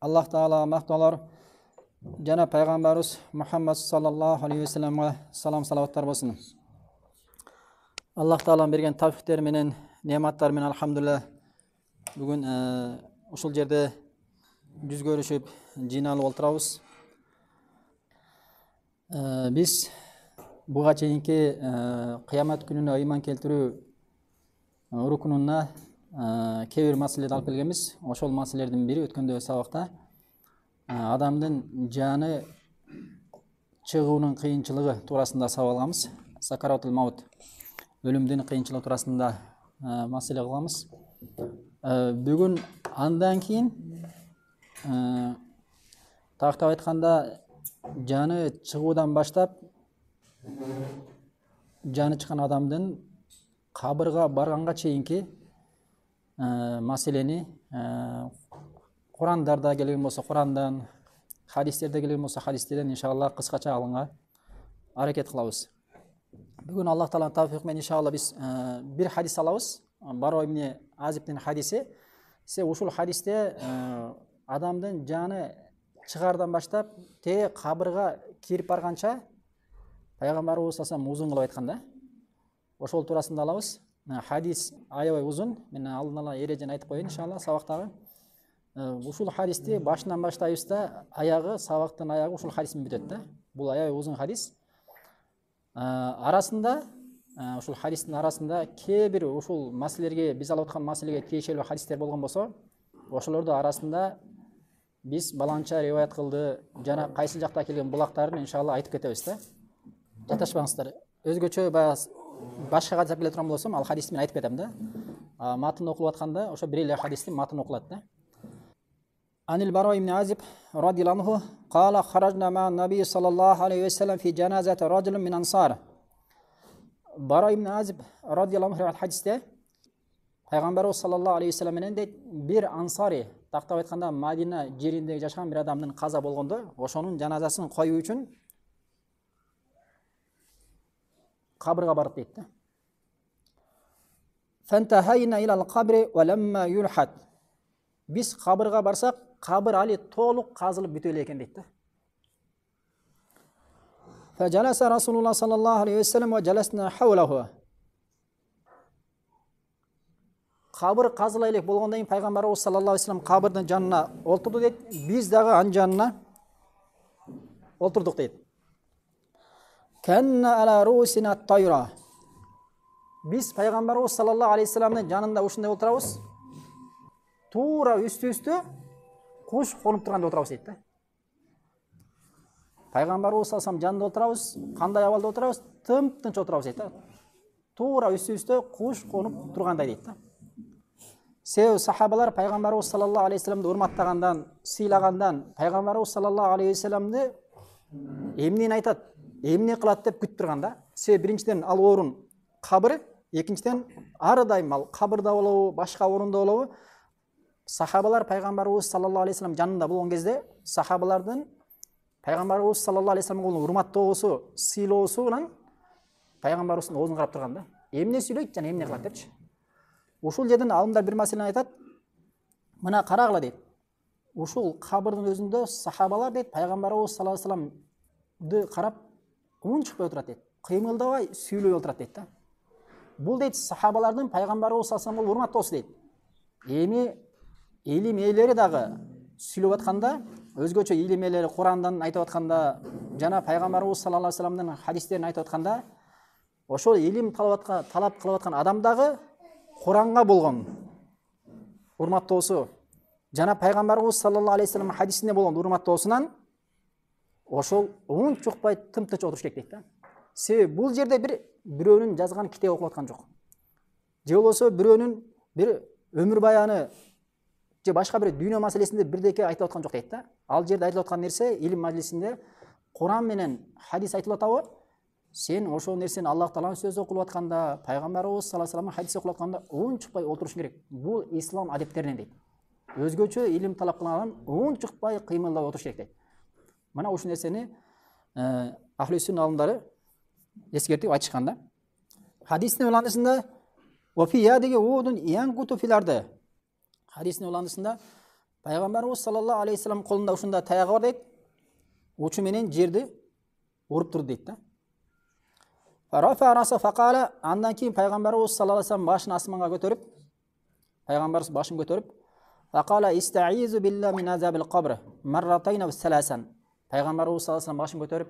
Allah Taala maqtalar jana payg'ambarimiz Muhammad sallallohu alayhi vasallamga salom salavatlar bo'lsin. Allah Taala bergen tavfiqler menen, ne'matlar menen alhamdulillah bugun ушул жерде жүз көрүшүп жыйналып отурабыз. Биз буга чейинки кыямат күнүнө ыйман келтирүү рукунуна кээ бир маселелерди алып келгенбиз. Ошол маселелердин бири өткөндө сабакта адамдын жаны чыгуунун кыйынчылыгы туурасында сабак алганбыз. Сакаратул маут, өлүмдүн кыйынчылыгы туурасында маселе кылганбыз. Бүгүн андан кийин тактап айтканда жаны чыгуудан баштап жаны чыккан адамдын кабырга барганга чейинки маселени Курандарда келген болсо Курандан, хадистерде келген болсо хадистерден иншалла кыскача алганга аракет кылабыз. Бүгүн Аллах Тааланын тавфиқы менен иншалла биз бир хадис алабыз. Бара ибн Азибтин хадиси. Ушул хадисте адамдын жаны чыгардан баштап те кабырга кирип барганча пайгамбарыбыз саллаллаху узун кылып айтканда, ошол туурасында алабыз. Хадис аябай узун. Мен алдын ала эрежени айтып коеюн иншалла сабактагы. Ушул хадисти башынан баштайбыз да, аягы сабактын аягы ушул хадис менен бүтөт да. Бул аябай узун хадис. Арасында ушул хадистин арасында кээ бир ушул маселелерге, биз алып аткан маселеге тиешелүү хадистер болгон болсо, ошолордун арасында биз баланча риваят кылды, жана кайсы жакта келген булактарын иншалла айтып кетебиз да. Жаташпаңыздар. Өзгөчө башка хадис келе турган болсом, ал хадисти мен айтып кетем да. Матын окулуп атканда ошо бир эле хадистин матын окулат да. Анил Бара ибн Азиб радияллаху анху qala kharajna ma'a nabiy sallallahu alayhi ve sellem fi cenazati rajulin min ansar. Bara ibn Azib radiyallahu anh hadiste Peygamberimiz sallallahu aleyhi ve sellem menен bir ansari, тактап айтканда Мадина жеринде жашаган бир адамдын каза болгондо, ошонун жаназасын коюу үчүн кабырга барып дейт да. Фантахайна илал кабри ва ламма юлхат. Биз кабырга барсак, кабыр али толук казылып бүтө эле экен дейт да. فجلس رسول الله صلى الله عليه وسلم وجلسنا حوله. Кабыр казыла элек болгондон кийин пайгамбарыбыз саллаллаху алейхи вассалам кабырдын жанына олтурду дейт. Биз дагы анын жанына олтурдук дейт. Канна ала русина тайра. Биз пайгамбарыбыз саллаллаху алейхи вассаламдын жанында ушундай олтурабыз. Туура үстү-үстү куш конуп турганда отурабыз дейт да. Пайгамбарыбыз саллаллаху алейхи жанында отурабыз, кандай абалда отурабыз? Тымтынч отурабыз дейт да. Туура үстү-үстү куш конуп тургандай дейт да. Сахабалар пайгамбарыбыз саллаллаху алейхи вассаламды урматтагандан, сыйлагандан, пайгамбарыбыз саллаллаху алейхи вассаламды эмнени айтат, эмне кылат деп күтүп турганда, биринчиден ал орун кабыр, экинчиден ар дайым ал кабырда болобу, башка орунда болобу, сахабалар пайгамбарыбыз саллаллаху алейхи вассалам жанында болгон кезде сахабалардын пайгамбарыбыз саллаллаху алейхи вассаламга урматтоосу, сыйлоосу менен пайгамбарыбыздын оозун карап турганда, эмне сүйлөйт жана эмне кылат депчи. Ушул жерден алымдар бир маселени айтат. Мына карагыла дейт. Ушул кабырдын өзүндө сахабалар дейт, пайгамбарыбыз саллаллаху алейхи вассаламды карап унчукпай отурат дейт. Кыймылдабай сүйлөй отурат дейт да. Бул дейт сахабалардын пайгамбарыбыз саллаллаху алейхи вассаламга урматтоосу дейт. Эми илим ээлери дагы сүйлөп атканда, өзгөчө илим ээлери Курандан айтып атканда, жана пайгамбарыбыз саллаллаху алейхи вассаламдын хадистерин айтып атканда, ошол илим талап кылып аткан адам дагы Куранга болгон урматтоосу, жана пайгамбарыбыз саллаллаху алейхи вассалам хадисине болгон урматтоосунан ошол унчукпай тымтыч отуруш керек дейт да. Себеби бул жерде бирөөнүн жазган китеби окулуп аткан жок. Же болбосо бирөөнүн бир өмүр баяны же башка бир дүйнө маселесинде бирдеке айтып аткан жок дейт да. Ал жерде айтылып аткан нерсе илим мажилисинде Куран менен хадис айтылып атабы? Сен ошол нерсени Аллах Тааланын сөзү окулуп атканда, пайгамбарыбыз саллаллаху алейхи вассаламдын хадиси окулуп атканда унчукпай отурушуң керек. Бул ислам адептеринен дейт. Өзгөчө илим талап кылган адам унчукпай кыймылдап отуруш керек дейт. Мына ушул нерсени ахли сүннат алымдары эскертип айтышкан да. Хадистин уландысында Wa fi yadihi udun yankutу fil ardı. Hadisinin ulandısında Пайғамбарыбыз саллаллаху алейхи вассалам қолында ушундай таяғы бар дейді. Учу менен жерди уруп турду дейді. Андан кейін пайғамбарыбыз саллаллаху алейхи вассалам башын асманға көтеріп, пайғамбарыбыз башын көтеріп, фақала истаизу билла мин азабил қабр марратайна ва саласан. Пайғамбарыбыз саллаллаху алейхи вассалам башын көтеріп,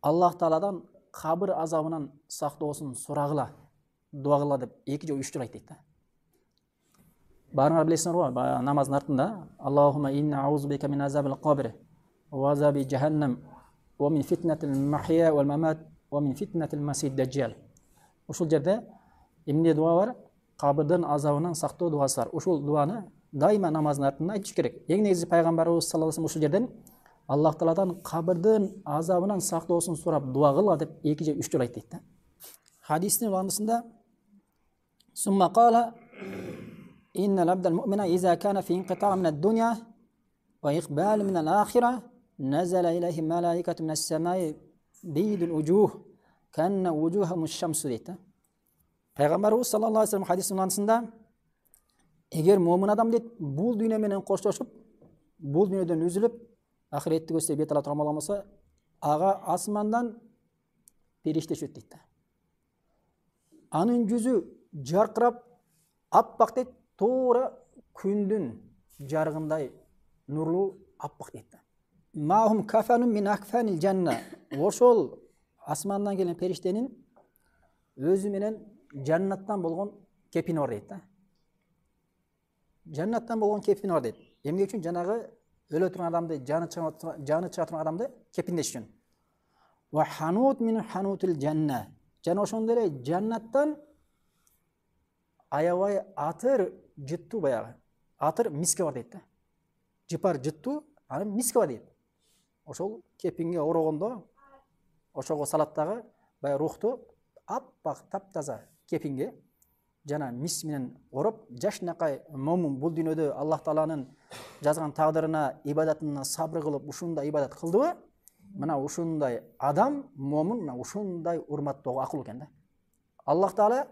Аллах Тағаладан қабір азабынан сақтаусын сұрағыла, дуа қыла деп 2 жолы 3 жолы айтты дейді. Барыңар білесіңдер ғой, намаздың артында Аллахумма инна аузу бика мин азабил қабр ва азаби джаханнам ва мин фитнатил махия вал мамат ва мин фитнатил масид даджал. Ушул жерде эмне дуа бар? Қабірдің азабынан сақтау дуасы бар. Ушул дуаны дайыма намаздың артында айтыш керек. Ең негізі пайғамбарыбыз саллаллаху алейхи вассалам ушул жерден Аллах Тағаладан қабірдің азабынан сақтаусын сұрап дуа қыла деп 2 же 3 жолы айтты дейді. Хадистің бағындысында сумма қала иннал абдал муъмина иза кана фи инқитаа мин ад-дуnya ва иқбал мин ал-ахира назала илайхи малаикату мин ас-самаи бийдул уджух канна уджухахум аш-шамсу дейді. Пайғамбарыбыз саллаллаху алейхи вассалам хадистің бағындысында егер момын адам дейді бұл дүние менен қоштасып, бұл дүниеден үзіліп, ақиретті көзде бет ала тұрған болмаса, аға асмандан періште өтті дейді. Анын жүзі жарқырап, аппақ дейді, тура күндің жарығындай нұрлы аппақ дейді. Махум кафанун мин акфанил жанна. Ошол асмандан келген періштенің өзі менен жаннаттан болған кепини бар дейді. Жаннаттан болған кепини бар дейді. Эмне үчүн? Жанагы өлө турган адамды, жаны чыга турган адамды кепиндеш үчүн. Ва ханут мин ханутил жанна. Жана ошондой эле жаннаттан аябай атыр жыттуу баягы. Атыр миске бар дейт да. Жыпар жыттуу, аны миске бар дейт. Ошол кепинге орогондо ошого салаттагы баягы рухту аппак таптаза кепинге жана мис менен ороп, жашнакай момун бул дүйнөдө Аллах Тааланын жазган тагдырына, ибадатына сабыр кылып, ушундай ибадат кылдыбы? Мына ушундай адам, момун, мына ушундай урматтоого акыл экен да. Аллах Таала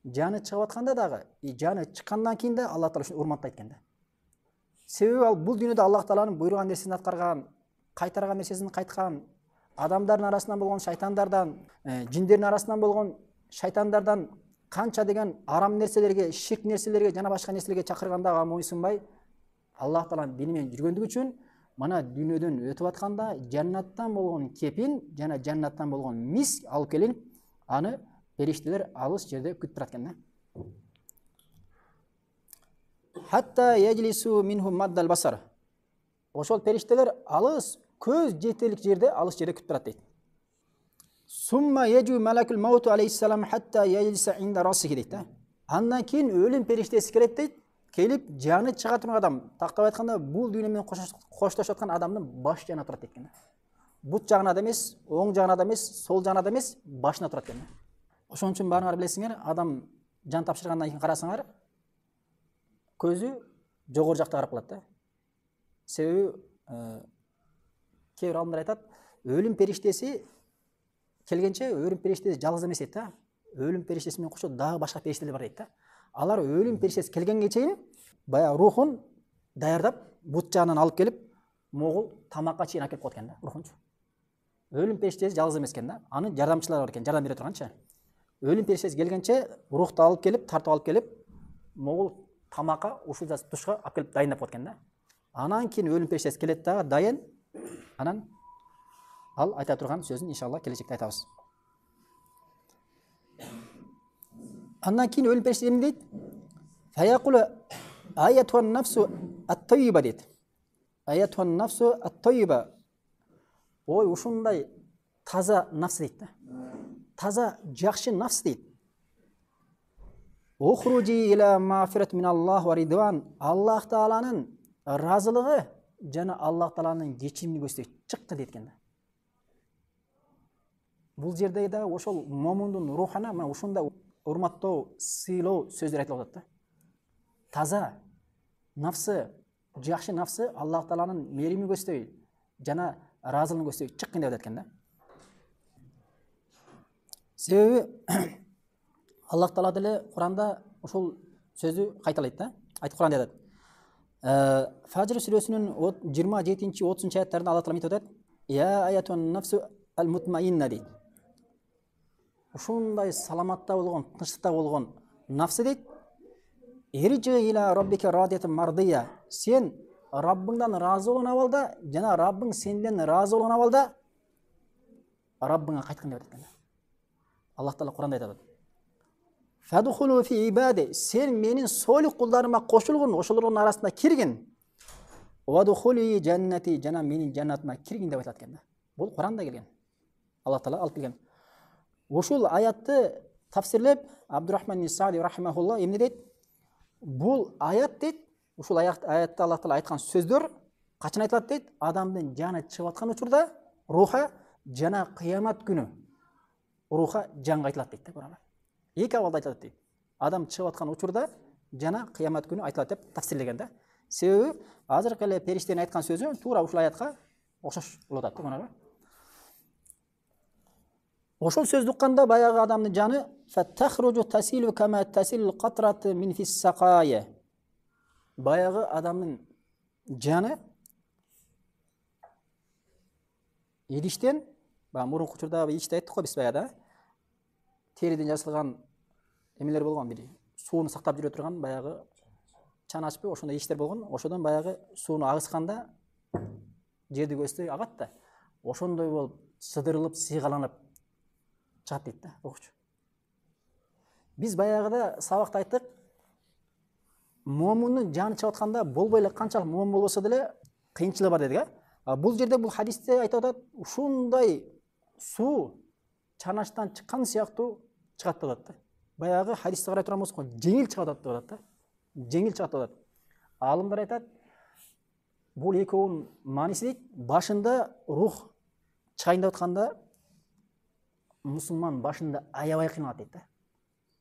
жаны чыгып атканда дагы, жаны чыккандан кийин да Аллах Таала ушуну урматтайт экен да. Себеби ал бул дүйнөдө Аллах Тааланын буйруган нерсесин аткарган, кайтарган нерсесин кайткан, адамдардын арасынан болгон шайтандардан, жиндердин арасынан болгон шайтандардан канча деген арам нерселерге, ширк нерселерге, жана башка нерселерге чакырганда мойсунбай Аллах Тааланын дини менен жүргөндүгү үчүн мына дүйнөдөн өтүп атканда жаннаттан болгон кепин жана жаннаттан болгон мис алып келип, аны периштелер алыс жерде күтүп турат экен да. Хатта яжлису минхум маддал басар. Ошол периштелер алыс көз жетелик жерде, алыс жерде күтүп турат дейт. Сумма яжу малакул мауту алейхиссалам хатта яжлиса инда расихи дейт да. Андан кийин өлүм периштеси келет дейт. Келип жаны чыга турган адам, тактап айтканда бул дүйнө менен коштошуп аткан адамдын баш жагына турат экен. Бут жагына да эмес, оң жагына да эмес, сол жагына да эмес, башына турат экен. Ошон үчүн барыңар билесиңер, адам жан тапшыргандан кийин карасаңар, көзү жогору жакта карап калат да. Себеби кээ бир алдымдар айтат, өлүм периштеси келгенче өлүм периштеси жалгыз эмес дейт да. Өлүм периштеси менен кошо дагы башка периштелер бар дейт да. Алар өлүм периштеси келгенге чейин баягы рухун даярдап, бут жагынан алып келип, могул тамакка чейин алып коет экен да, рухунчу. Өлүм периштеси жалгыз эмес экен да. Анын жардамчылары бар экен, жардам бере турганчы. Өлүм периштеси келгенче рухту алып келип, тартып алып келип, могул тамакка, ушул тушка алып келип дайындап коет экен да. Анан кийин өлүм периштеси келет дагы дайын. Анан ал айта турган сөзүн иншалла келечекте айтабыз. Андан кийин өлүм периштеси эмне дейт? Фаякулу аятун нафсу ат-тайyiba дейт. Аятун нафсу ат-tayyiba. Ой, ушундай таза нафс дейт да. Таза жакшы нафс дейт. Ухруджи иля мафират мин Аллах ва ридван. Аллах Тааланын разылыгы жана Аллах Тааланын кечимин көздөй чыкты дейт экен да. Бул жерде да ошол момундун рухана мына ушундай урматтоо, сыйлоо сөздөр айтылып атат да. Таза нафсы, жакшы нафсы Аллах Тааланын мерими көздөй жана разылыгын көздөй чыккан деп атат экен да. Себеби Аллах Таала деле Куранда ушул сөздү кайталайт да. Айтып Куранда айтат: Фажр сүресінің 27-30 аяттарында Алла Тағала айтып жатады: "Я аятун нафсу ал-мутмаинна" дейді. Ушундай саламатта болгон, тынчтыкта болгон нафсы дейді. "Ирджи иля роббика радиятан мардия". Сен Раббыңдан разы болгон абалда, жана Раббың сенден разы болгон абалда Раббыңа кайткан деп айткан. Аллах Таала Куранда айтат: "Фадхулу фи ибади", сен менин солих кулдарыма кошулгун, ошолордун арасына киргин. "Вадхули жаннати", жана менин жаннатыма киргин деп айтат экен. Бул Куранда келген. Аллах Таала алып келген. Ошол аятты тафсирлеп Абдурахман Саади рахимахулла эмне дейт? Бул аят дейт, ушул аятта Аллах Таала айткан сөздөр качан айтылат дейт? Адамдын жаны чыгып аткан учурда руха жана кыямат күнү руха жанга айтылат дейт. Куранда эки абалда айтылат дейт. Адам чыгып аткан учурда жана кыямат күнү айтылат деп тафсирлеген да. Себеби азыркы эле периштенин айткан сөзү туура ушул аятка окшош болуп атат да. Ошол сөздү укканда баягы адамдын жаны фаттахруджу тасилу кама тасилу катрат мин фиссакая. Баягы адамдын жаны идиштен, мурунку учурда идиште айттык го биз баягыда, териден жасалган эмелер болгон, бир сууну сактап жүрө турган баягы чаначпы, ошондой иштер болгон. Ошодон баягы сууну агысканда жерди көздөй агат да. Ошондой болуп сыдырылып, сыйгаланып чыгат дейт да, окучу. Биз баягыда сабакта айттык, момундун жаны чыгып атканда болбой эле канчалык момун болбосо деле кыйынчылыгы бар дедик. Бул жерде бул хадисте айтып атат, ушундай суу чаначтан чыккан сыяктуу чыгат деп атат. Баягы хадисте карай турган болсок, жеңил чыгат деп атат да. Жеңил чыгат деп атат. Алымдар айтат, бул экөөнүн мааниси дейт, башында рух чыгайын деп атканда мусулман башында аябай кыйналат дейт да.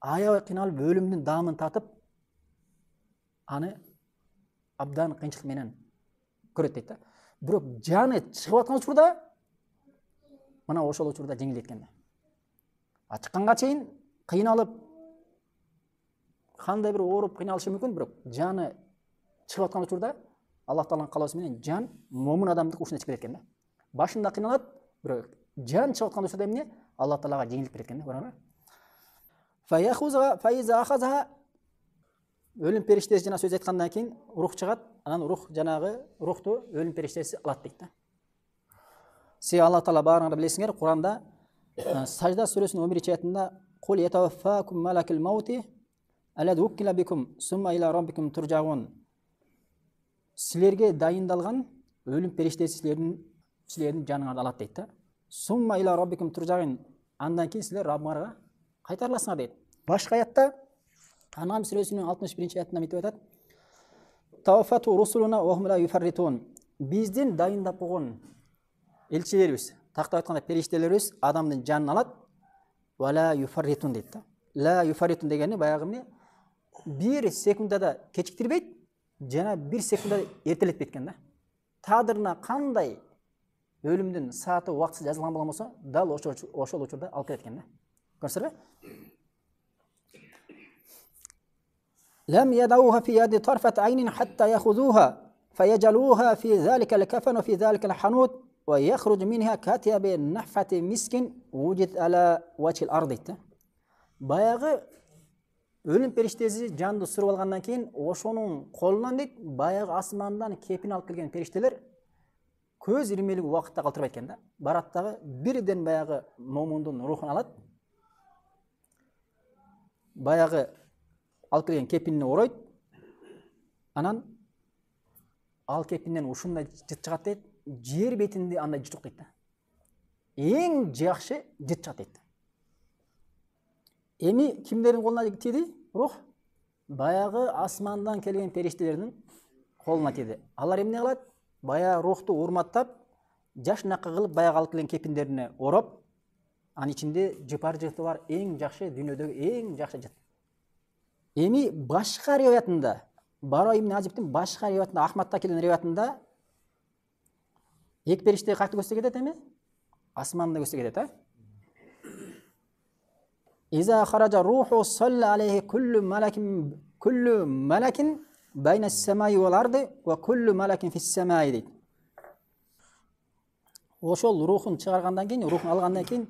Аябай кыйналып өлүмдүн даамын татып, аны абдан кыйынчылык менен көрөт дейт да. Бирок жаны чыгып аткан учурда мына ошол учурда жеңил экен. Чыкканга чейин кыйналып, кандай бир ооруп кыйналышы мүмкүн, бирок жаны чыгып аткан учурда Аллах Тааланын калоосу менен жан момун адамдыкы ушуна чыгып кеткен да. Башында кыйналат, бирок жан чыгып аткан учурда эмне? Аллах Таалага жеңилип берет экен да, көрөңөр. Фаиза ахаза, өлүм периштеси жана сөз айткандан кийин рух чыгат, анан рух жанагы рухту өлүм периштеси алат дейт да. Се Аллах Таала баарыңар билесиңер, Куранда Сажда сүрөсүнүн 11-аятында "Кул ятаваффакум малакул маути аллади уккила бикум сумма иля роббикум туржагун". Силерге дайындалган өлүм периштеси силердин жаныңарды алат дейт да. Сумма иля роббикум туржагун, андан кийин силер Раббыңарга кайтарыласыңар дейт. Башка аятта Анам сүрөсүнүн 61-аятында мынтип айтат: "Тавафату русулуна ва хум ла юфарритун". Биздин дайындап койгон элчилерибиз, тактап айтканда периштелерибиз адамдын жанын алат, ва ла юфарритун дейт да. Ла юфарритун дегени баягы эмне? 1 секундада кечиктирбейт, жана 1 секундада эртелетпейт экен да. Тадырына кандай өлүмдүн сааты, убактысы жазылган болсо, дал ошол учурда алып келет экен да. Көрсөңөрбү? لم يدعوها في يد طرفة عين حتى يأخذوها فيجعلوها في ذلك الكفن وفي ذلك الحنوت ويخرج منها كاتب نحفة مسك وجد على وجه الأرض. Баягы өлүм периштеси жанды сүрүп алгандан кийин ошонун колунан дейт, баягы асмандан кепин алып келген периштелер көз ирмелик убакытта калтырбайт экен да. Барат дагы бирден баягы момундун рухун алат. Баягы алып келген кепинине оройт. Анан ал кепинден ушундай жыт чыгат дейт. Жер бетинде андай жыт жок дейт да. Эң жакшы жыт чыгат дейт. Эми кимдердин колуна тиди? Рух баягы асмандан келген периштелердин колуна тиди. Алар эмне кылат? Баягы рухту урматтап, жашнакы кылып баягы алып келген кепиндерине ороп, анын ичинде жыпар жыты бар, эң жакшы дүйнөдөгү эң жакшы жыт. Эми башка риwayatында, Бара ибн Азибтин башка риwayatында, Ахмадта келген риwayatында эки периште кайда көзсө кетет эми? Асманда көзсө кетет, а? Иза хаража руху салла алейхи kullu malakin байна самаи вал арды ва куллу малакин фис самаи дейді. Ошол рухун чыгаргандан кийин, рухун алгандан кийин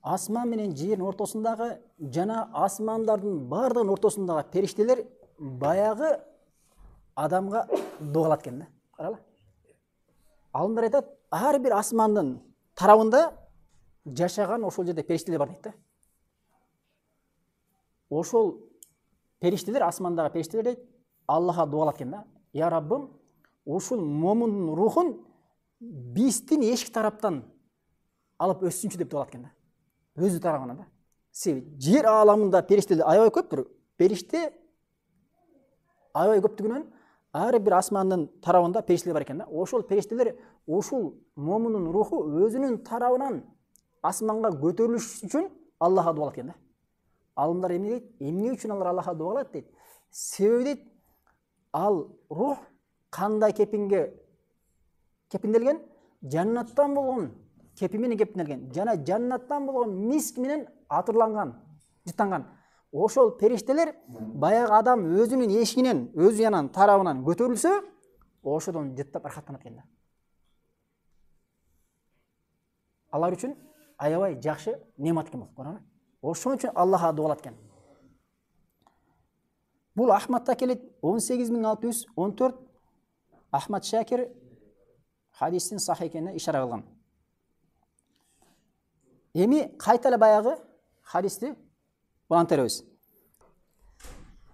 асман менен жердин ортосундагы жана асмандардын бардыгынын ортосундагы периштелер баягы адамга дугалат экен да. Карала. Алымдар айтат, ар бир асмандын тарабында жашаган ошол жерде периштелер бар дейт да. Ошол периштелер, асмандагы периштелер дейт, Аллаха дугалат экен да. Я Раббым, ушул момундун рухун биздин эшик тараптан алып өссүнчү деп дугалат экен да. Өзү тарабынан да. Себеби жер ааламында периштелер аябай көп, бир периште аябай көптүгүнөн ар бир асмандын тарабында периштелер бар экен да. Ошол периштелер ушул момундун руху өзүнүн тарабынан асманга көтөрүлүш үчүн Аллаха дугалат экен да. Алымдар эмне дейт? Эмне үчүн алар Аллаха дугалат дейт? Себеби дейт, ал рух кандай кепинделген? Жаннаттан болгон кепи менен кепинделген. Жана жаннаттан болгон миск менен атырланган, жыттанган. Ошол периштелер баягы адам өзүнүн эшигинен, өзү янан тарабынан көтөрүлсө, ошодон жыттап ырахаттанат экен да. Алар үчүн аябай жакшы немат экен бул. Ошон үчүн Аллаха дугалат экен. Бул Ахмадта келет 18614. Ахмад Шакир хадистин сахih экенине ишара кылган. Эми кайта эле баягы хадисти улантырабыз.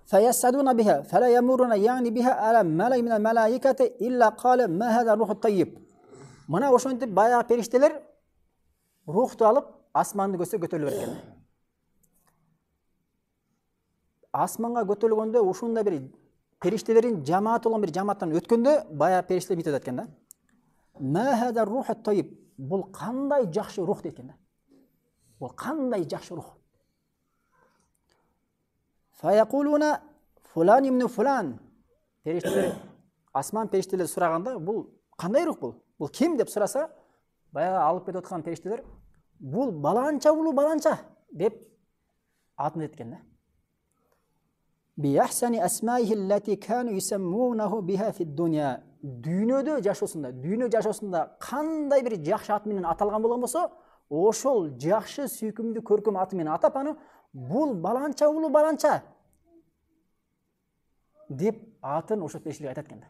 فَيَسْعَدُونَ بِهَا فَلَا يَمُرُّونَ يَعْنِ بِهَا عَلَى مَلَإٍ مِنَ الْمَلَائِكَةِ إِلَّا قَالَ مَا هَذَا الرُّوحُ الطَّيِّبُ. Мына ошентип баягы периштелер рухту алып асманды көтөрүлүп берген. Асманга көтөрүлгөндө ушундай бир периштелердин жамааты болгон бир жамааттан өткөндө баягы периштелер мынтип айтат экен да. Ма хада руху тайиб. Бул кандай жакшы рух дейт экен да. Бул кандай жакшы рух. Фаяқулуна фулан ибн фулан. Периштелер, асман периштелер сураганда, бул кандай рух бул? Бул ким деп сураса, баягы алып кетип аткан периштелер, бул баланча улуу баланча деп атын айтат экен да. Бияхсани асмаихи аллати кану юсаммунаху биха фид дунья. Дүйнөдө жашоосунда кандай бир жакшы ат менен аталган болгон болсо, ошол жакшы сүйкүмдүү көркөм аты менен атап аны бул баланча улуу баланча деп атын ошол периштелер айтат экен да.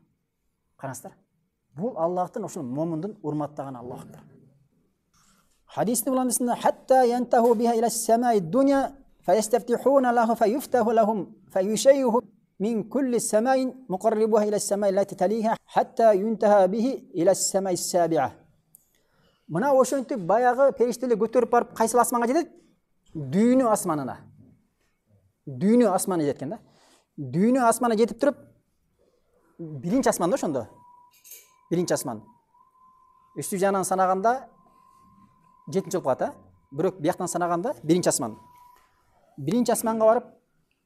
Караңыздар. Бул Аллахтын ошол момундун урматтаган Аллах. Хадистин уландысында хатта янтаху биха ила самаи дунья فيستفتحون له فيفتح لهم فيشيء من كل السماء مقربها إلى السماء التي تليها حتى ينتهى به إلى السماء السابعة. Мына ошентип баягы периштелер көтөрүп барып кайсыл асманга жетет? Дүйнө асманына. Дүйнө асманына жеткен да. Дүйнө асманына жетип туруп, биринчи асман да ошондо. Биринчи асман. Үстү жанынан санаганда 7-нчи болуп калат, бирок бияктан санаганда биринчи асман. Биринчи асманга барып,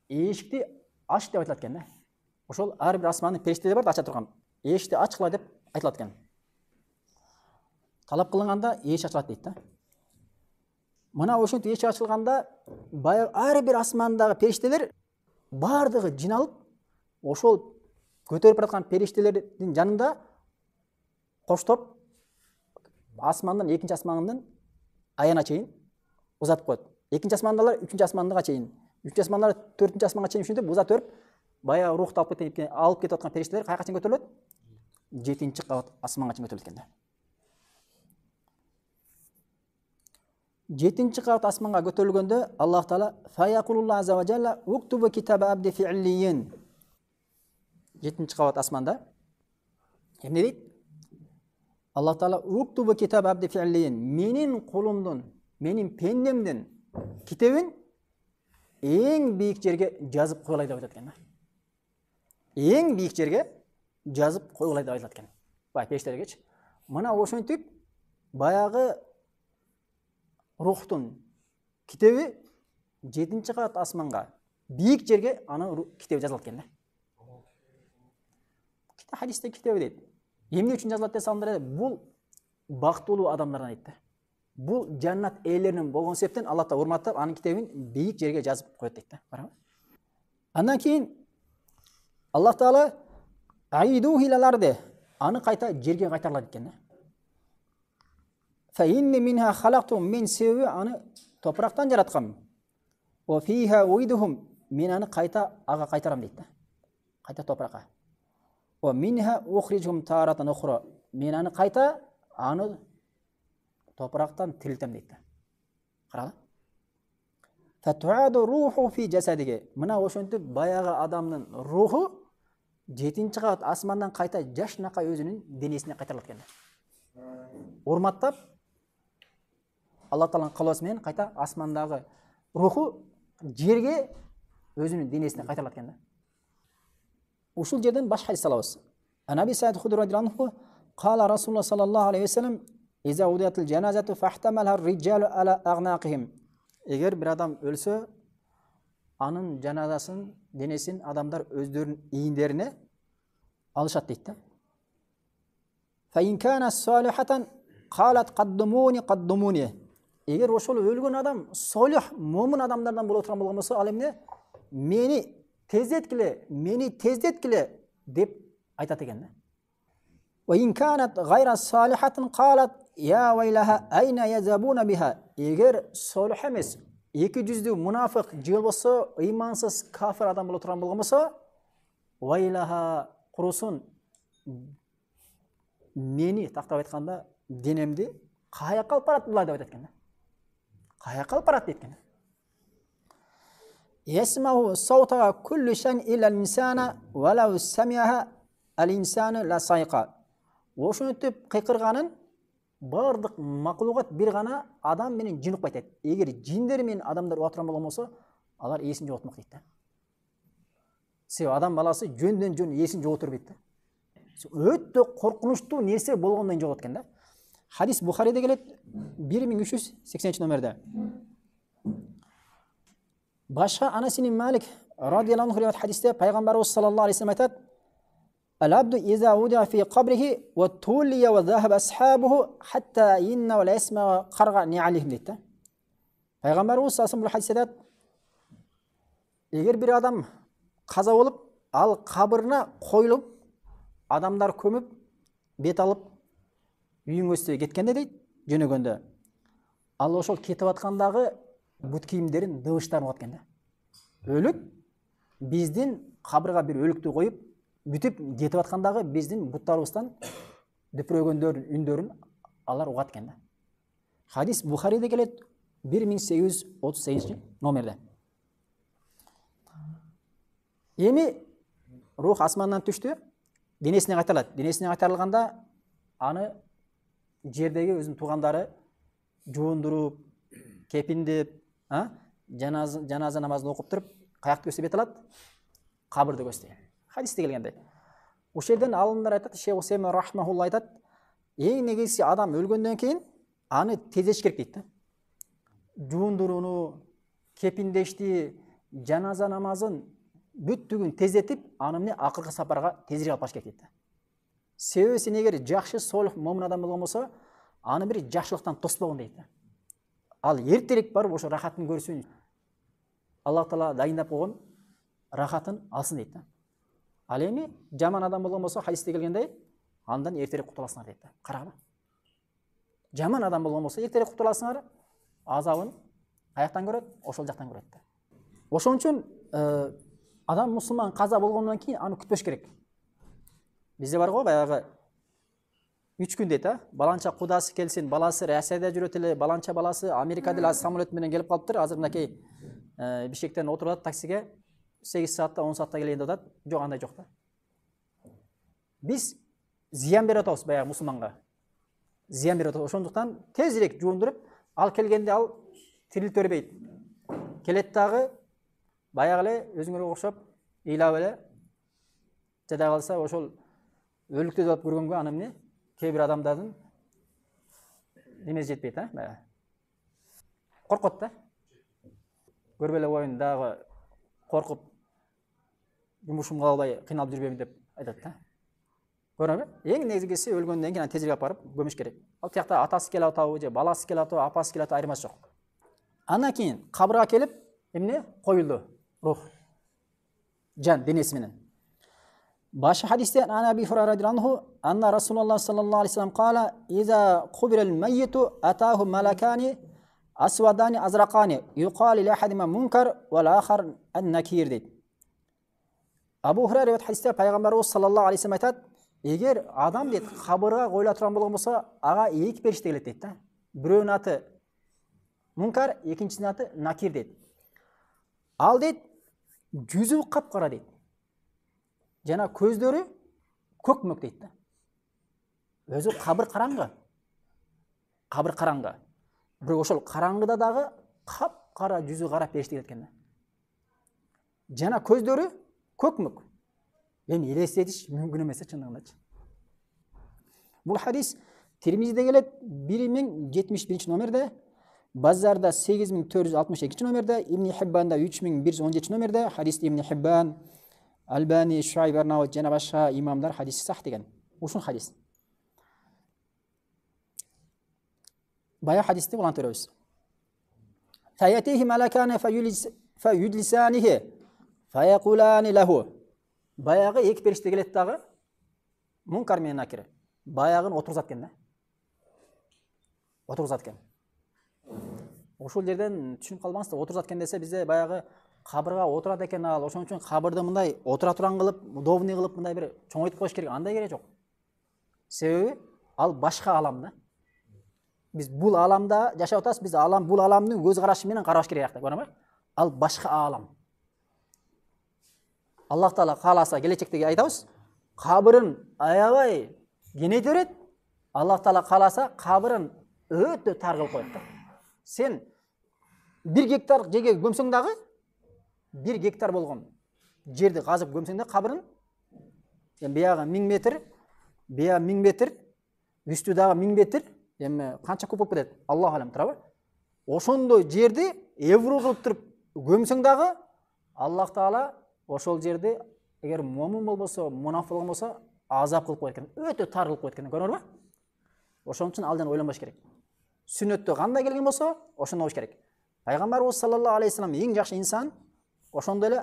эшикти ач деп айтылат экен да. Ошол ар бир асмандын периштелери бар да ача турган. Эшикти ачкыла деп айтылат экен. Талап кылынганда эшик ачылат дейт да. Мына ошентип эшик ачылганда, баягы ар бир асмандагы периштелер бардыгы жиналып, ошол көтөрүп бараткан периштелердин жанында коштоп асмандан экинчи асмандын аяна чейин узатып коет. Экинчи асмандалар 3-нчы асманга чейин, 3-нчы асмандар 4-нчы асманга чейин ушинтип узатып берип, баягы рухту алып кетип аткан периштелер кайга чейин көтөрүлөт? 7-нчи кабат асманга чейин көтөрүлөт экен да. 7-нчи кабат асманга көтөрүлгөндө Аллах Таала фаяқулуллаху азза ва жалла уктубу китаба абди фи иллиин. 7-нчи кабат асманда эмне дейт? Аллах Таала уктубу китаба абди фи иллиин. Менин кулумдун, менин пендемдин китебин эң бийик жерге жазып койлай деп айтат экен. Эң бийик жерге жазып койлай деп айтат экен. Бай периштелергечи. Мына ошентип баягы рухтун китеби 7-нчи кабат асманга бийик жерге анын китеби жазылат экен. Китеп хадисте китеби дейт. Эмне үчүн жазылат десе анда бул бактылуу адамдардан дейт. Бул жаннат ээлеринин болгон себептен Аллах Таала урматтап анын китебин бийик жерге жазып коет дейт. Андан кийин Аллах Таала Аиду хилаларды. Аны қайта жерге қайтарылады екен. Фаинни минха халақту, мен себебі аны топырақтан жаратқанмын. Ва фиха уидухум, мен аны қайта аға қайтарам дейді. Қайта топыраққа. Ва минха ухриджум таратан ухра, мен аны қайта аны топырақтан тірілтем дейді. Қаралы. Фатуаду руху фи жасадиге. Мына ошентип баяғы адамның рухы 7-ші қабат асмандан қайта жашнақай өзінің денесіне қайтарылады екен. Урматтап Алла Тааланың қалауысымен қайта асмандағы рухы жерге өзінің денесіне қайтарылады екен. Ушул жерден башқа хадис алабыз. Анаби Саид Худри радиаллаху анху қала Расулуллах саллаллаху алейхи ва саллям иза удиятил жаназату фахтамалха риджалу ала агнақихим. Егер бір адам өлсе, анын жаназасын, денесін адамдар өздерінің иіндеріне алышат дейді. Фаин кана салихатан қалат қаддумуни қаддумуни. Егер ошол өлген адам солих, момын адамдардан боло турган болгон болсо, ал эмне? Мени тездеткиле деп айтат экен. Ваин канат гайра салихатан қалат я вайлаха айна язабуна биха. Егер солих эмес, 200 мунафик жыл болсо, ыймансыз кафир адам боло турган болгон болсо, вайлаха курусун, мени тактап айтканда денемди каяка алып барат булай деп айтат экен. Каяка алып барат дейт экен. Ясмау саутага куллу шан ила инсана валау самиаха ал инсану ла сайqa. Ошентип кыйкырганын бардык макулугат бир гана адам менен жин укпайт. Эгер жиндер менен адамдар уатыран болгон болсо, алар эсин жоготмок дейт да. Себеби адам баласы жөндөн жөн эсин жоготурбайт да. Өтө коркунучтуу нерсе болгондон жогот экен да. Hadis Buxariyda keladi 1380 номерде. Başqa Anas ibn Malik radhiyallahu anhu rivoyat hadisda Payg'ambarimiz sallallohu alayhi vasallam aytadi: "Al-abdu iza wudi'a fi qabrihi wa tuliya wa dhahaba ashabuhu hatta inna wa la yasma qarqa ni'alihim" deydi. Payg'ambarimiz sallallohu alayhi vasallam bu hadisda aytadi: "Егер bir adam qazo bo'lib, al qabrına qo'yilib, adamlar көміп, бет алып үйің өсте кеткенде дейді, жөнөгөндө. Ал ошол кетип аткандагы бут кийимдерин дыбыштарын угат экен да. Өлүк биздин кабырга бир өлүктү коюп, бүтүп кетип аткандагы биздин буттарыбыздан дөпүрөгөндөрдүн үндөрүн алар угат экен да. Хадис Бухарийде келет 1838 номерде. Эми рух асмандан түштү, денесине кайтарылат. Денесине кайтарылганда аны жердеги өзүнүн туугандары жуундуруп, кепиндеп, жаназа намазын окуп туруп, каякты көстөп бет алат, кабырды көстөйт. Хадисте келгендей. Ошол жерден алымдар айтат, Шейх Усеймин рахмахулла айтат, эң негизгиси адам өлгөндөн кийин аны тездетиш керек дейт да. Жуундурууну, кепиндешти, жаназа намазын бүттүгүн тездетип, аны эмне акыркы сапарга тезирээк алып баш керек дейт да. Себеби сен эгер жакшы солих момун адам болгон болсо, аны бир жакшылыктан тоспогон дейт да. Ал эртерээк барып ошо рахатын көрсүн. Аллах Таала дайындап койгон рахатын алсын дейт да. Ал эми жаман адам болгон болсо, хадисте келгендей, андан эртерээк кутуласыңар дейт да. Карагыла. Жаман адам болгон болсо, эртерээк кутуласыңар, азабын каяктан көрөт, ошол жактан көрөт да. Ошон үчүн адам мусулман каза болгондон кийин аны күтпөш керек. Бизде бар го баягы 3 күн дейт, баланча кудасы келсин, баласы Россияда жүрөт эле, баланча баласы Америкада эле самолет менен келип калыптыр. Азыр мынакей Бишкектен отурат таксиге 8 саатта 10 саатта келейин деп атат. Жок, андай жок да. Биз зыян берип атабыз баягы мусулманга. Зыян берип атабыз. Ошондуктан тезирээк жуундуруп, ал келгенде ал тирилип өрбөйт. Келет дагы баягы эле өзүңөргө окшоп ыйлап эле жада калса, ошол өлүктү деп көргөнгө аны эмне? Кээ бир адамдардын немеси жетпейт, баягы. Коркот да. Көрбөй эле коюн, дагы коркуп жумушум кыла албай кыйналып жүрбөйм деп айтат да. Көрөбү? Эң негизгиси өлгөндөн кийин тезирээк алып барып көмүш керек. Ал тиякта атасы келип атабы же баласы келип атабы, апасы келип атабы айырмасы жок. Андан кийин кабырга келип эмне? Коюлду рух. Жан денеси менен. Başı hadiste an Abi Hurayra radhiyallahu anna Rasulullah sallallahu aleyhi ve sellem qala iza qubiral mayyitu atahu malakani aswadani azraqani yuqalu li ahadima munkar wal akhar an-nakir deydi. Abu Hurayra hadiste Peygamberimiz sallallahu aleyhi ve sellem aytadi, eğer adam deydi kabırga koyula turgan bolgon bolsa, aga эки периште келет дейт да. Бирөөнүн аты Munkar, экинчисинин аты Nakir deydi. Ал deydi жүзү капкара deydi. Жана көздөрү көкмөк дейт да. Өзү кабыр караңгы. Кабыр караңгы. Бирок ошол караңгыда дагы капкара жүзү кара периште келет экен да. Жана көздөрү көкмөк. Эми элестетиш мүмкүн эмес чындыгындачы. Бул хадис Тирмизиде келет 1071 номерде, Базарда 8462 номерде, Ибн Хиббанда 3117 номерде, хадис Ибн Хиббан, Албани, Шуайб Арнауи жана башка имамдар хадис сах деген. Ушул хадис. Бая хадисти улантып беребиз. Фаятихи малакана фаюдлисанихи фаякулани лаху. Баягы эки периште келет дагы Мункар менен Накир. Баягын отургузат экен да. Отургузат экен. Ошол жерден түшүнүп калбаңыздар, отургузат экен десе бизде баягы кабырга отурат экен ал, ошон үчүн кабырды мындай отура турган кылып, удобный кылып мындай бир чоңойтуп коюш керек, андай керек жок. Себеби ал башка алам да. Биз бул аламда жашап атабыз, биз бул аламдын көз карашы менен караш керек да, көрөбү? Ал башка алам. Аллах Таала кааласа келечекте айтабыз, кабырын аябай кеңейте берет. Аллах Таала кааласа кабырын өтө тар кылып коет да. Сен 1 гектар жерге көмсөң дагы 1 гектар болгон жерди казып көмсөң да кабырын, эми биягы 1000 метр, бия 1000 метр, үстү дагы 1000 метр, эми канча көп болуп кетет? Аллах алам, туурабы? Ошондой жерди эвро кылып туруп көмсөң дагы Аллах Таала ошол жерди эгер момун болбосо, мунафик болгон болсо, азап кылып коет экен. Өтө тар кылып коет экен, көрдүңөрбү? Ошон үчүн алдан ойлонбош керек. Сүннөттө кандай келген болсо, ошондой болуш керек. Пайгамбарыбыз саллаллаху алейхи вассалам эң жакшы инсан ошондой эле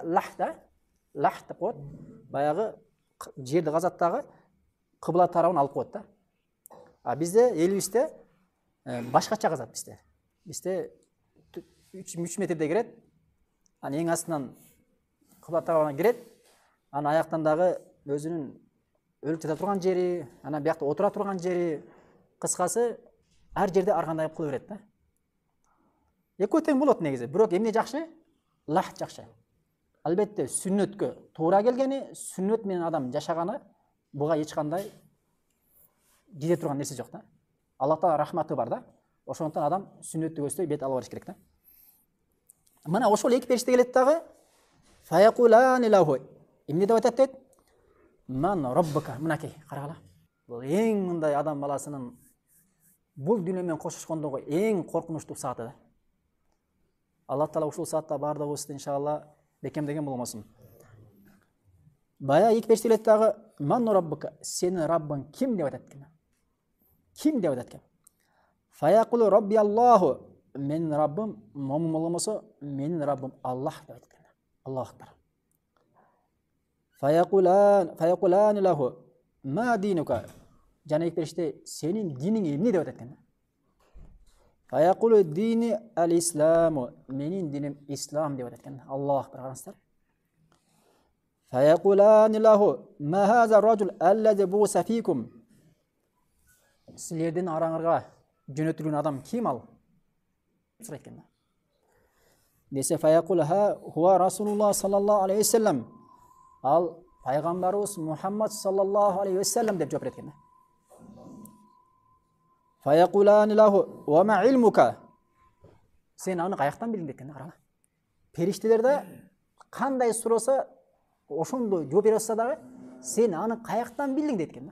лах деп коет. Баягы жерди казат дагы кыбла тарабын алып коет да. А бизде элибизде башкача казат бизде. Бизде 3 метрде кирет. Аны эң астынан кыбла тарабына кирет. Аны аяктан дагы өзүнүн өлүп жата турган жери, ана биякта отура турган жери, кыскасы ар жерде ар кандай кыла берет да. Экөө тең болот негизи, бирок эмне жакшы? Лах жакшы. Албетте сүннөткө туура келгени, сүннөт менен адам жашаганы буга эч кандай жете турган нерсе жок да. Аллахтан рахматы бар да. Ошондон адам сүннөттү көздөй бет ала бериш керек да. Мына ошол эки периште келет дагы фаякулани лаху. Эмне деп айтат дейт? Ман роббука, мынакей, карагыла. Бул эң мындай адам баласынын бул дүйнө менен кошушкондогу эң коркунучтуу сааты да. Аллах Таала ушул саатта бардыгыбызды иншалла бекемдеген болмосун. Бая эки периште келет дагы ман роббука, сенин Раббың ким деп айтат экен. Ким деп айтат экен? Фаякулу робби Аллаху, менин Раббым момун болмосо, менин Раббым Аллах деп айтат экен. Аллах акбар. Фаякулани лаху ма динука, жана эки периште сенин диниң эмне деп айтат экен. Фаякулу дини ал-исламу, менин диним ислам деп айтат экен. Аллах акбар, караңыздар. Фаякулани лаху ма хаза ражул аллази буса фикум, силердин араңарга жөнөтүлгөн адам ким ал? Сурайт экен. Десе фаякулха хуа Расулуллах саллаллаху алейхи ва саллям, ал пайгамбарыбыз Мухаммад саллаллаху алейхи ва саллям деп жооп берет экен. Фаякулани лаху ва ма илмука, сен аны каяктан билдиң деп экен. Караңа. Периштелерде кандай сураса ошондой жооп бере атса дагы сен аны каяктан билдиң дейт экен.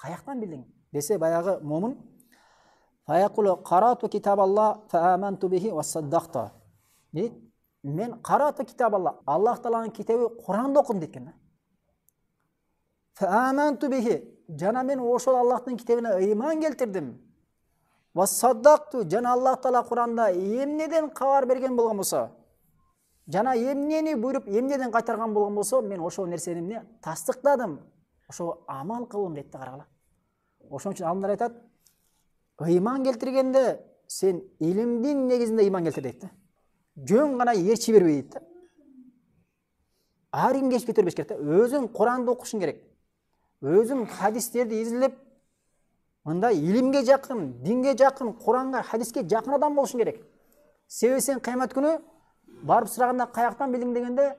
Каяктан билдиң? Десе баягы момун фаякулу карату китабалла фааманту бихи ва саддакта. Дейт, мен карату китабалла, Аллах Тааланын китеби Куранды окудум дейт экен. Фааманту бихи, жана мен ошол Аллахтын китебине ыйман келтирдим. Ва саддакту, жана Аллах Таала Куранда эмнеден кабар берген болгон болсо, жана эмнени буйруп эмнеден кайтарган болгон болсо, мен ошол нерсени тастыктадым, ошо амал кылым дейт да, карагыла. Ошон үчүн алымдар айтат, ыйман келтиргенде сен илимдин негизинде ыйман келтир дейт да. Жөн гана ээрчи бербей дейт да. Ар кимге ээрчип кете бербеш керек да. Өзүң Куранды окушуң керек. Өзүң хадистерди изилдеп, мындай илимге жакын, динге жакын, Куранга, хадиске жакын адам болушуң керек. Себеби сен кыямат күнү барып сураганда каяктан билдиң дегенде,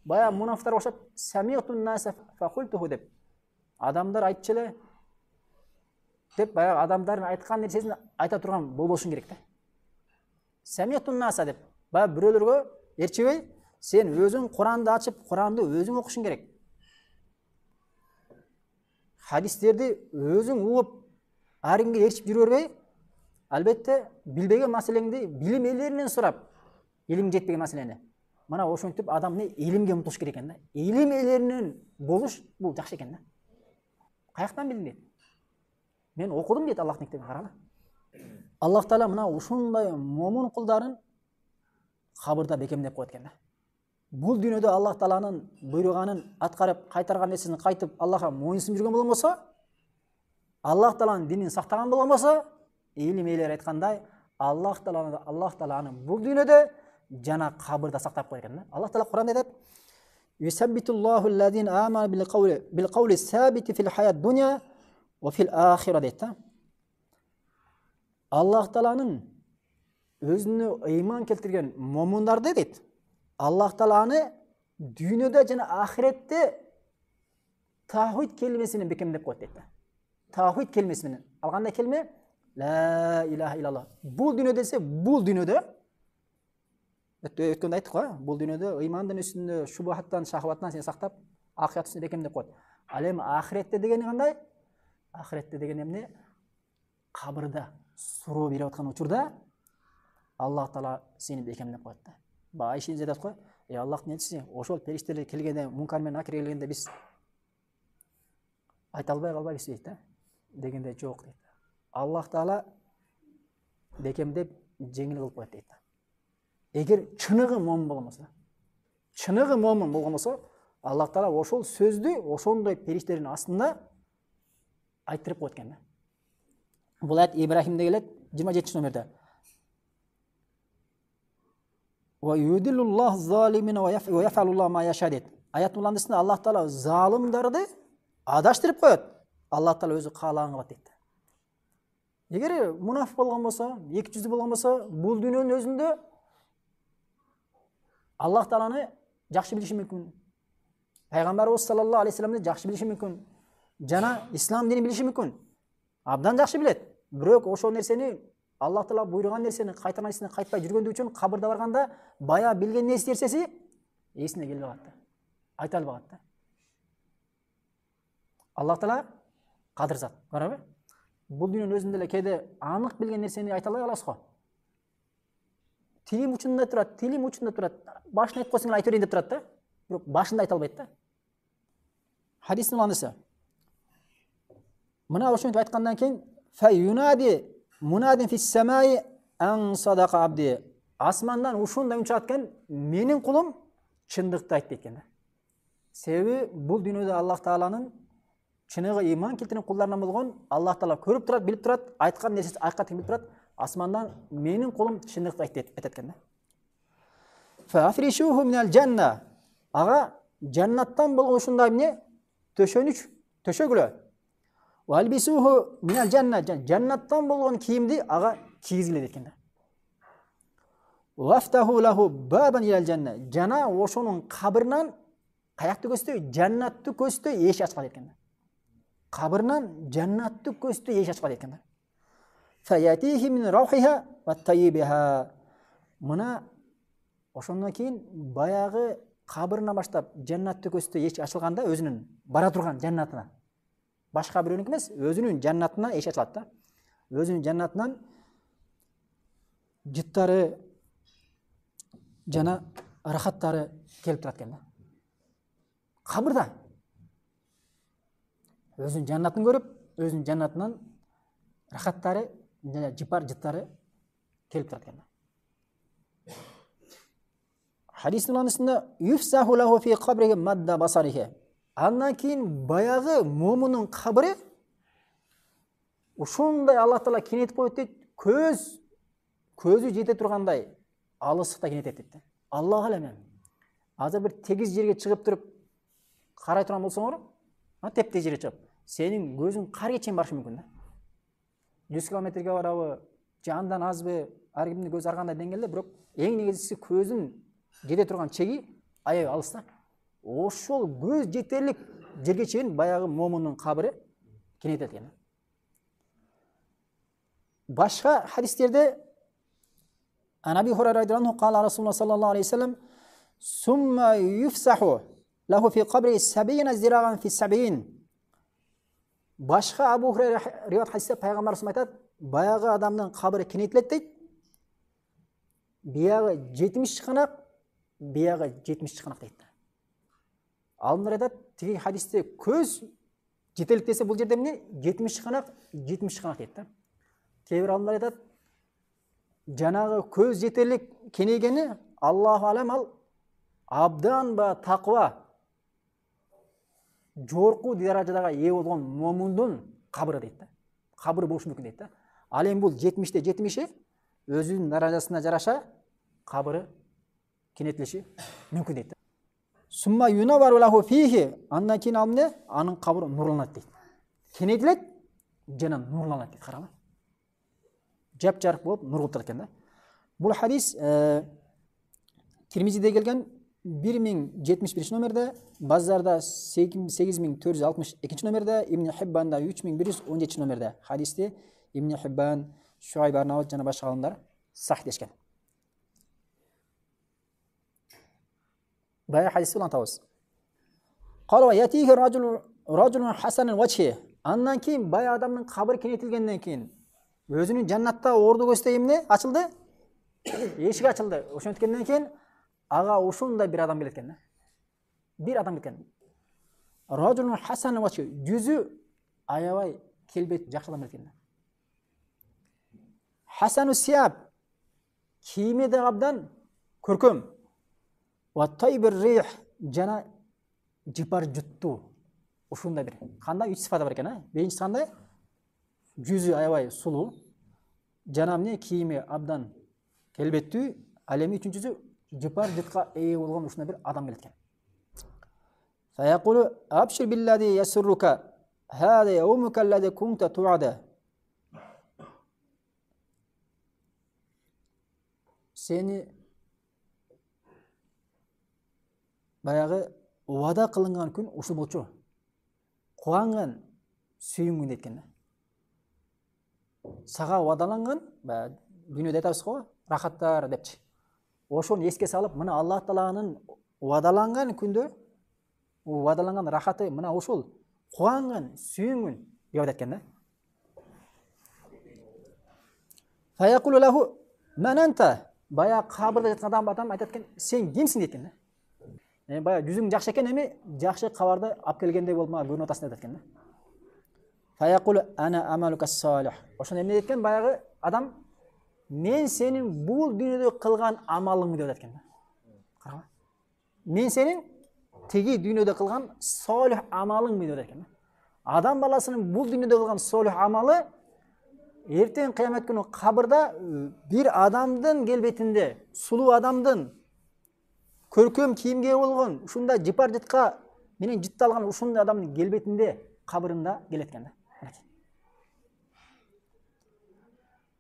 бая мунафтар окшоп, самиътун наса факультуху деп. Адамдар айтчу эле деп, бая адамдардын айткан нерсесин айта турган болбошуң керек да. Самиътун наса деп. Бая бирөөлөргө ээрчибей, сен өзүң Куранды ачып, Куранды өзүң окушуң керек. Хадистерди өзүң угуп, ар кимге ээрчип жүрө бербей, албетте билбеген маселеңди билим ээлеринен сурап, илим жетпеген маселени. Мына ошентип адам илимге умтулуш керек экен да. Илим ээлеринен болуш бул жакшы экен да. Каяктан билдиң дейт. Мен окудум дейт Аллахтын китебин, карагыла. Аллах Таала мына ушундай момун кулдарын кабырда бекемдеп коет экен да. Бул дүйнөдө Аллах Тааланын буйруганын аткарып, кайтарган нерсесин кайтып Аллахка моюнсунуп жүргөн болмосо, Аллах Тааланын динин сактаган болмосо, илим ээлери айткандай, Аллах Тааланы бул дүйнөдө жана кабырда сактап коет экен да. Аллах Таала Куранда айтат: "Юсаббитуллаху аллазина аману билкаули сабити фил хаят дуnya ва фил ахира" дейт да. Аллах Тааланын өзүнө ыйман келтирген момундарды дейт, Аллах Тааланы дүйнөдө жана ахиретте таухид келмесинен бекемдеп коет дейт да. Таухид келмеси менен. Ал кандай келме? Ла илаха иллаллах. Бул дүйнө десе, бул дүйнөдө өткөндө айттык го, бул дүйнөдө ыймандын үстүндө шубахаттан, шахваттан сени сактап, акырат үстүндө бекемдеп коет. Ал эми ахиретте дегени кандай? Ахиретте деген эмне? Кабырда суроо берип аткан учурда Аллах Таала сени бекемдеп коет да. Айшеңиз айтат го, Аллахтын элчиси, ошол периштелер келгенде, мункар менен накир келгенде биз айта албай калбайбыз дейт да. Дегенде жок дейт. Аллах Таала бекемдеп жеңил кылып коет дейт. Эгер чыныгы момун болгонбосо, чыныгы момун болгонбосо, Аллах Таала ошол сөздү ошондой периштелердин астында айтырып коет экен да. Бул аят Ибрахимде келет, 27-номерде. Ва юдиллуллаху залимина ва яфалуллаху ма яша дейт. Аяттын уландысында Аллах Таала залымдарды адаштырып коет. Аллах Таала өзү каалаган кылат дейт. Эгер мунафик болгон болсо, эки жүздүү болгон болсо, бул дүйнөнүн өзүндө Аллах Тааланы жакшы билиши мүмкүн. Пайгамбарыбыз саллаллаху алейхи вассаламды жакшы билиши мүмкүн. Жана ислам динин билиши мүмкүн. Абдан жакшы билет. Бирок ошол нерсени, Аллах Таала буйруган нерсени кайтарган нерсени кайтпай жүргөндүгү үчүн кабырда барганда бая билген нерсеси эсине келбей калат да. Айта албагат да. Аллах Таала кадыр зат, барабы? Бул дүйнөнүн өзүндө эле кээде анык билген нерсени айта албай каласыз го. Тилим учунда турат, башын айтып койсоң айта берейин деп турат да. Бирок башында айта албайт да. Хадистин уландысы. Мына ошентип айткандан кийин фа юнади мунадин фис самаи ан садака абди. Асмандан ушундай үн чыгат экен, менин кулум чындыкты айтты экен да. Себеби бул дүйнөдө Аллах Тааланын чыныгы ыйман келтирген кулдарынан болгон, Аллах Таала көрүп турат, билип турат, айткан нерсеси акыйкат билип турат. Асмандан менин кулум чындыкты айтты экен да. Фа афришуху минал жанна. Ага жаннаттан болгон ушундай эмне? Төшөнүч, төшөгүлө. Ва албисуху минал жанна. Жаннаттан болгон кийимди ага кийгизгиле экен да. Вафтаху лаху бабан илал жанна. Жана ошонун кабырынан каякты көздөй, жаннатты көздөй эшик ачкан экен да. Кабырынан жаннатты көздөй эшик ачкан экен да. Фаятихи мин раухиха ва тайибиха. Мына ошондон кийин баягы кабырынан баштап жаннатты көздөй эшик ачылганда өзүнүн бара турган жаннатына. Башка бирөөнүк эмес, өзүнүн жаннатына эшик ачылат да. Өзүнүн жаннатынан жыттары жана рахаттары келип турат экен да. Кабырда өзүнүн жаннатын көрүп, өзүнүн жаннатынан рахаттары жана жыттары келип турат экен да. Хадистин уланысында юфсаху лаху фи кабриhi madda basarihi. Андан кийин баягы момунун кабыры ушундай Аллах Таала кенетип коет дейт. Көзү жете тургандай алыстыкта кенетет дейт. Аллах алем. Азыр бир тегиз жерге чыгып туруп карай турган болсоңор, теп-тез жерге чыгып, сенин көзүң карга чейин барышы мүмкүн да. 100 километрге барабы, же андан азбы, ар кимдин көзү ар кандай деңгээлде, бирок эң негизгиси көзүн жете турган чеги аябай алыс да. Ошол көз жетерлик жерге чейин баягы момунун кабыры кенетет экен. Башка хадистерде Аби Хурайра радhiyallahu anh qala Rasulullah sallallahu aleyhi ve sellem summa yufsahu lahu fi qabri 70 ziragan fi 70. Башка Абу Хурайра риwayat хадисте пайгамбар айтат, баягы адамдын кабыры кенетилет дейт. Биягы 70 чыканак, биягы 70 чыканак дейт. Алымдар айтат, тиги хадисте көз жетелик десе бул жерде эмне? 70 чыканак, 70 чыканак дейт да. Кейбир алымдар айтат, жанагы көз жетерлик кенейгени Аллаху алам ал абдан ба таква жорку даражадага ээ болгон момундун кабыры дейт да. Кабыры болушу мүмкүн дейт да. Ал эми бул 70те 70 өзүнүн даражасына жараша кабыры кенетилиши мүмкүн дейт да. Сумма юнавару лаху фихи, андан кийин ал эмне? Анын кабыры нурланат дейт. Кенетилет жана нурланат дейт. Караңыз. Жап-жарык болуп нур кылып турат экен да. Бул хадис Тирмизиде келген 1071 номерде, Базарда 8462 номерде, Ибн Хиббанда 3117 номерде. Хадисте Ибн Хиббан, Шуайб Арнаут жана башка алымдар сахиhlешкен. Бая хадисти улантабыз. Кала ва ятихи ражулун хасанул вачхи. Андан кийин бая адамдын кабыры кенетилгенден кийин өзүнүн жаннатта орду көздөй эмне ачылды? Эшик ачылды. Ошонткенден кийин ага ушундай бир адам келет экен да. Бир адам келген. Ражулун хасан вачхи, жүзү аябай келбет жакшы адам келет экен да. Хасану сияб, кийими да абдан көркөм. Ва тайбир рих, жана жыпар жуттуу. Ушундай бир. Кандай 3 сыфаты бар экен, а? Биринчиси кандай? Жүзү аябай сулуу, жана эмне кийими абдан келбеттүү, ал эми үчүнчүсү жыпар жытка ээ болгон ушундай бир адам келет экен. Фаякулу абшир биллади ясуррука хада яумука аллади кунта туада. Сени баягы вада кылынган күн ушул болчу. Кубанган сүйүнгүн дейт да. Сага вадаланган, дүйнөдө айтабыз го, рахаттар депчи. Ошону эске салып, мына Аллах Тааланын вадаланган күндө, вадаланган рахаты мына ушул кубанган сүйүнгүн деп айткан да. Фаякулу лаху ман анта, бая кабырда жаткан адам айтат экен, сен кимсиң дейт экен да. Бая жүзүң жакшы экен, эми жакшы кабарды алып келгендей болуп мага көрүнүп атасың деп айткан да. Фаякулу ана амалука салих. Ошон эмне дейт экен баягы адам, мен сенин бул дүйнөдө кылган амалыңды деп айткан да. Караңыз. Мен сенин теги дүйнөдө кылган салих амалыңды деп айткан да. Адам баласынын бул дүйнөдө кылган салих амалы эртең кыямат күнү кабырда бир адамдын келбетинде, сулуу адамдын көркөм кийимге болгон, ушундай жыпар жытка менен жытталган ушундай адамдын келбетинде кабырында келет экен да.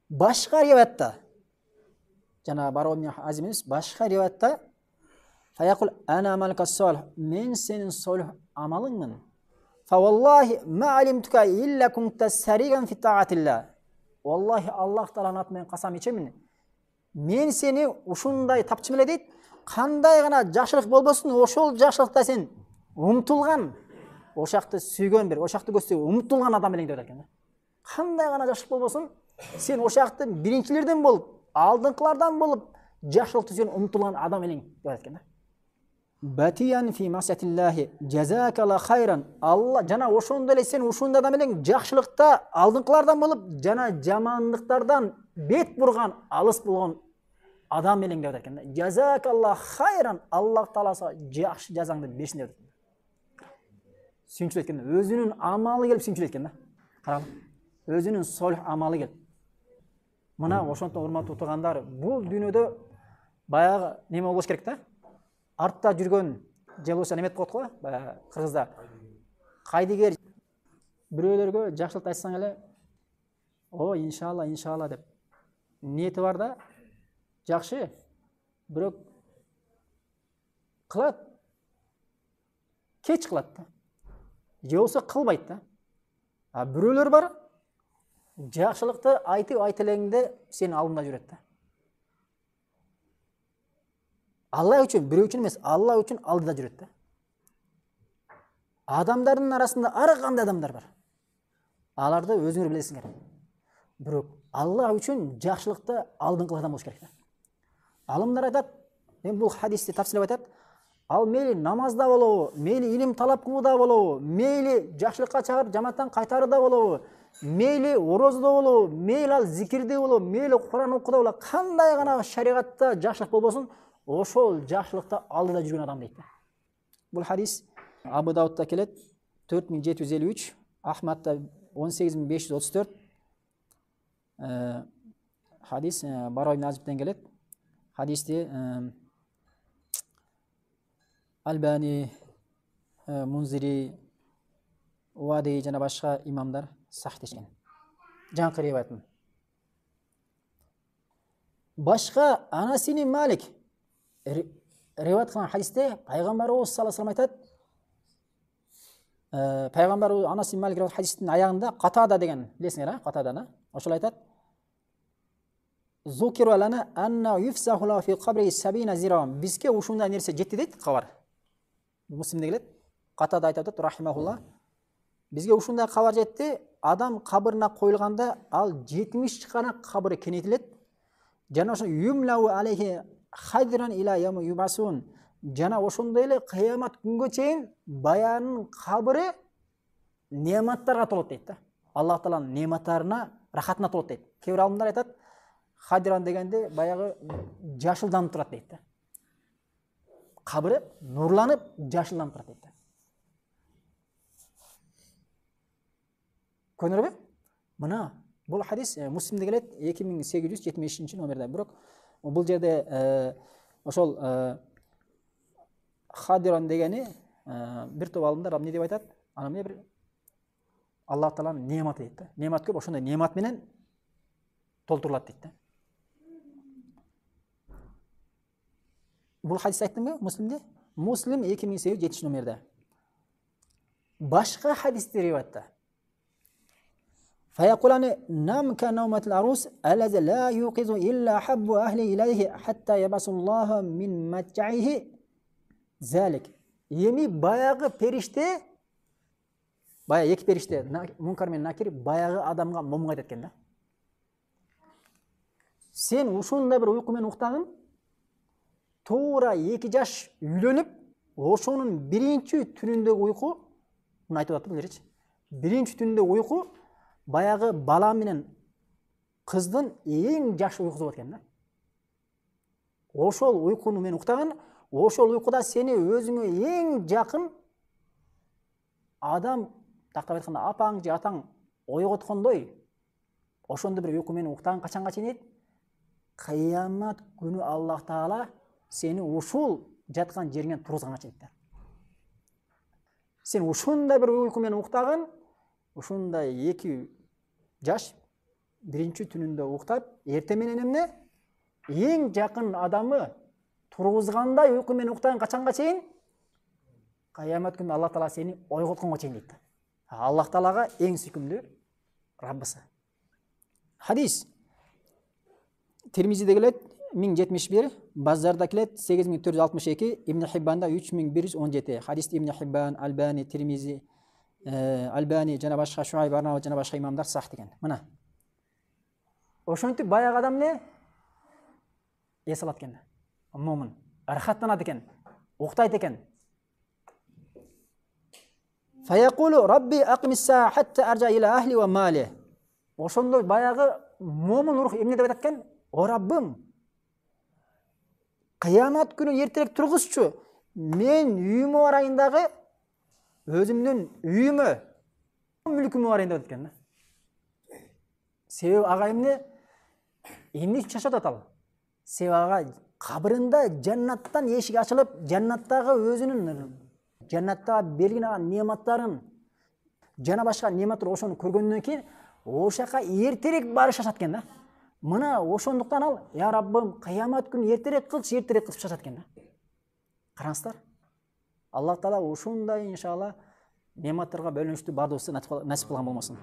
Башка риwayatта, жана Барони Азимис, башка риwayatта фаякул ана амалка салих, мен сенин салих амалыңмын. Фа валлахи ма алимтука илля кунта сариган фи таатилла. Валлахи Аллах Тааланын аты менен касам ичемин. Мен сени ушундай тапчым эле дейт, кандай гана жакшылык болбосун, ошол жакшылыкта сен умтулган, ошакты сүйгөн бир, ошакты көздөй умтулган адам элең деп айткан да. Кандай гана жакшылык болбосун, сен ошактын биринчилерден болуп, алдыңкылардан болуп, жакшылыкты сүйгөн умтулган адам элең деп айткан да. Батиян фи масатиллахи жазакала хайран. Алла жана ошондой эле сен ушундай адам элең жакшылыкта алдыңкылардан болуп, жана жамандыктардан бет бурган, алыс болгон адам элең деп айткан да. Жазакалла хайран, Аллах Тааласы жакшы жазаңды берсин деп айткан. сүйүнчүлөт экен, өзүнүн амалы келип сүйүнчүлөт экен да. Караңыз, өзүнүн солих амалы келип. Мына ошонтон урматтуу туугандар, бул дүйнөдө баягы неме болуш керек да. Артта жүргөн же болбосо неме деп коет го, баягы кыргызда кайдыгер бирөөлөргө жакшылык айтсаң эле, о, иншалла, иншалла деп ниети бар да, жакшы, бирок кылат, кеч кылат да. Же болбосо кылбайт да. А бирөөлөр бар, жакшылыкты айтып элеңде сенин алдыңда жүрөт да. Алла үчүн, бирөө үчүн эмес, Алла үчүн алдыда жүрөт да. Адамдардын арасында ар кандай адамдар бар. Аларды өзүңөр билесиңер. Бирок Алла үчүн жакшылыкты алдыңкы адам болуш керек да. Алымдар айтат, мен бул хадисти тафсирлеп айтат, ал мейли намазда болобу, мейли илим талап кылууда болобу, мейли жакшылыкка чыгарып жамааттан кайтарууда болобу, мейли орозодо болобу, мейли ал зикирде болобу, мейли Куран окууда болобу, кандай гана шариатта жакшылык болбосун, ошол жакшылыкта алдыда жүргөн адам дейт. Бул хадис Абу Даудта келет 4753, Ахмадта 18534, хадис Бара ибн Азибтен келет. Хадисти Альбани, Мунзири, Уади жана башка имамдар сахиhtешкен. Жаңкы риwayатын. Башка Анас ибн Малик риwayат кылган хадисте пайгамбарыбыз саллаллаху алейхи ва саллям айтат, пайгамбар Анас ибн Малик риwayат хадистин аягында Катада деген, билесиңер, Катаданы, ошол айтат. Зукиру лана анна юфсаху ла фи қабри сабина зирам. Бизге ушундай нерсе жетти дейт кабар. Муслимде келет. Катада айтат, рахимахулла. Бизге ушундай кабар жетти, адам кабырына коюлганда ал 70 гана кабыры кеңейтилет. Жана ошо юмлау алейхи хайдран ила яму юбасун. Жана ошондой эле кыямат күнгө чейин баянын кабыры нематтарга толот дейт да. Аллах тааланын нематтарына, рахатына толот дейт. Кээ бир алымдар айтат, Хадиран дегенде баягы жашылданып турат дейт да. Кабыры нурланып, жашылданып турат дейт да. Көрдүңөрбү? Мына бул хадис Муслимде келет 2875 номерде. Бирок бул жерде ошол Хадиран дегени бир топ алымдар эмне деп айтат? Аны эмне бир Аллах тааланын нематы дейт да. Немат көп, ошондой немат менен толтурулат дейт да. Бул хадис айттымбы Муслимде? Муслим 2870 номерде. Башка хадисте риwayatта. Фаяқулани нам ка науматил арус аллази ла юқизу илля хаббу ахли илайхи хатта ябасуллаха мин матчаихи залик. Эми баягы периште, баягы эки периште, Мункар менен Накир баягы адамга момун айтат экен да. Сен ушундай бир уйку менен уктагын, туура 2 жаш үйлөнүп, ошонун биринчи түнүндөгү уйку, муну айтып атат билерчи. Биринчи түнүндөгү уйку баягы бала менен кыздын эң жакшы уйкусу болот экен да. Ошол уйкуну менен уктаган, ошол уйкуда сени өзүңө эң жакын адам, тактап айтканда апаң же атаң ойготкондой, ошондой бир уйку менен уктаган качанга чейин дейт? Кыямат күнү Аллах Таала сени ушул жаткан жериңен тургузганга чейин дейт. Сен ушундай бир уйку менен уктаган, ушундай 2 жаш биринчи түнүндө уктап, эртең менен эмне? Эң жакын адамы тургузгандай уйку менен уктаган качанга чейин? Кыямат күнү Аллах Таала сени ойготконго чейин дейт. Аллах Таалага эң сүйкүмдүү Раббысы. Хадис Тирмизиде келет 1071, Базарда келет 8462, Ибн Хиббанда 3117. Хадисти Ибн Хиббан, Альбани, Тирмизи, Альбани жана башка Шуайб Арнауи жана башка имамдар сах деген. Мына. Ошентип баягы адам не? Эс алат экен. Момун, рахаттанат экен, уктайт экен. Фаяқулу Рабби ақимисса хатта аржа ила ахли ва мали. Ошондой баягы момун рух эмне деп айтат экен? О Раббым, кыямат күнү эртерээк тургузчу, мен үйүмө барайын дагы өзүмдүн үйүмө мүлкүмө барайын деп экен да. Себеби ага эмне үчүн жашап атат ал? Себеби ага кабырында жаннаттан эшик ачылып, жаннаттагы өзүнүн жаннаттагы белгиленген нематтарын жана башка нематтар ошону көргөндөн кийин ошол жака эртерээк барып шашат экен да. Мына ошондуктан ал я Раббым кыямат күнү эртерээк кылчы кылып шашат экен да. Караңыздар. Аллах Таала ушундай иншалла нематтарга бөлүнүштү бардыгыбызга насип кылган болмосун.